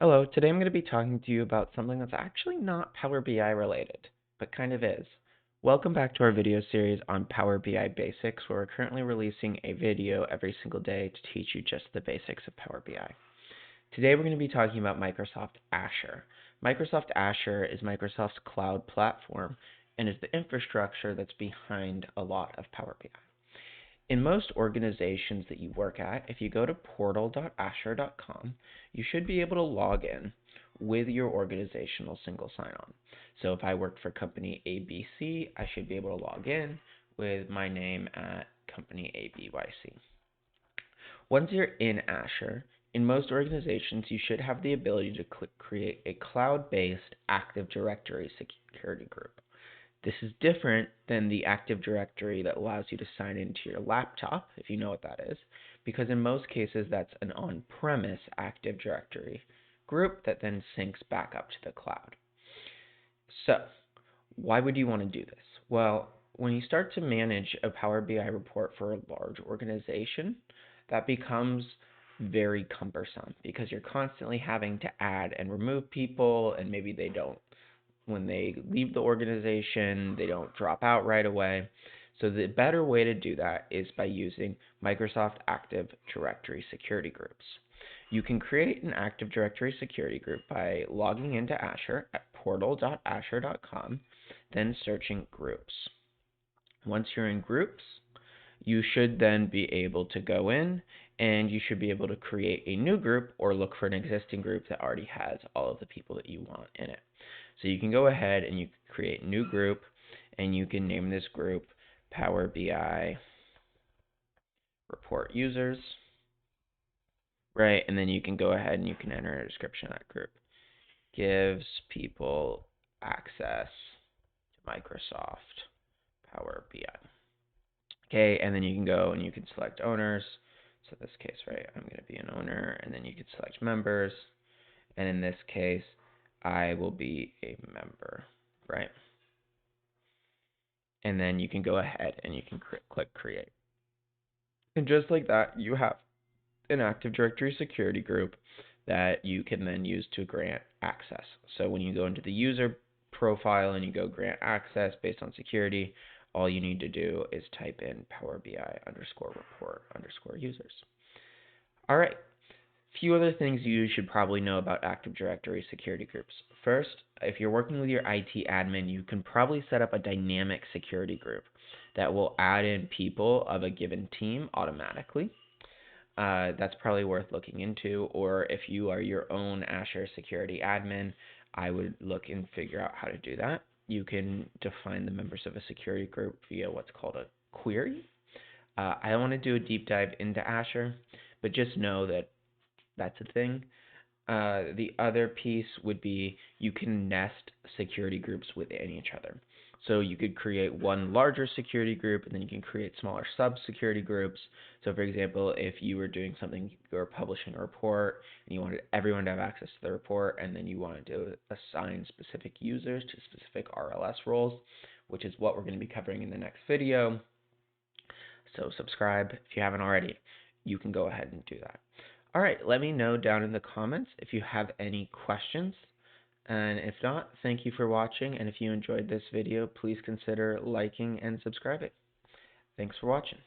Hello, today I'm going to be talking to you about something that's actually not Power BI related, but kind of is. Welcome back to our video series on Power BI Basics, where we're currently releasing a video every single day to teach you just the basics of Power BI. Today we're going to be talking about Microsoft Azure. Microsoft Azure is Microsoft's cloud platform and is the infrastructure that's behind a lot of Power BI. In most organizations that you work at, if you go to portal.azure.com, you should be able to log in with your organizational single sign-on. So if I worked for company ABC, I should be able to log in with my name at company ABYC. Once you're in Azure, in most organizations, you should have the ability to create a cloud-based Active Directory security group. This is different than the Active Directory that allows you to sign into your laptop, if you know what that is, because in most cases that's an on-premise Active Directory group that then syncs back up to the cloud. So, why would you want to do this? Well, when you start to manage a Power BI report for a large organization, that becomes very cumbersome because you're constantly having to add and remove people, and maybe they don't when they leave the organization, they don't drop out right away. So the better way to do that is by using Microsoft Active Directory Security Groups. You can create an Active Directory Security Group by logging into Azure at portal.azure.com, then searching Groups. Once you're in Groups, you should then be able to go in and you should be able to create a new group or look for an existing group that already has all of the people that you want in it. So you can go ahead and you can create a new group and you can name this group Power BI Report Users, right? And then you can go ahead and you can enter a description of that group. Gives people access to Microsoft Power BI. Okay, and then you can go and you can select owners. So in this case, right, I'm going to be an owner, and then you can select members. And in this case, I will be a member, right? And then you can go ahead and you can click create. And just like that, you have an Active Directory security group that you can then use to grant access. So when you go into the user profile and you go grant access based on security, all you need to do is type in Power BI _report _users. All right. Few other things you should probably know about Active Directory security groups. First, if you're working with your IT admin, you can probably set up a dynamic security group that will add in people of a given team automatically. That's probably worth looking into. Or if you are your own Azure security admin, I would look and figure out how to do that. You can define the members of a security group via what's called a query. I don't want to do a deep dive into Azure, but just know that that's a thing. The other piece would be you can nest security groups within each other. So you could create one larger security group, and then you can create smaller sub-security groups. So for example, if you were doing something, you were publishing a report, and you wanted everyone to have access to the report, and then you wanted to assign specific users to specific RLS roles, which is what we're going to be covering in the next video. So subscribe if you haven't already. You can go ahead and do that. All right, let me know down in the comments if you have any questions. And if not, thank you for watching. And if you enjoyed this video, please consider liking and subscribing. Thanks for watching.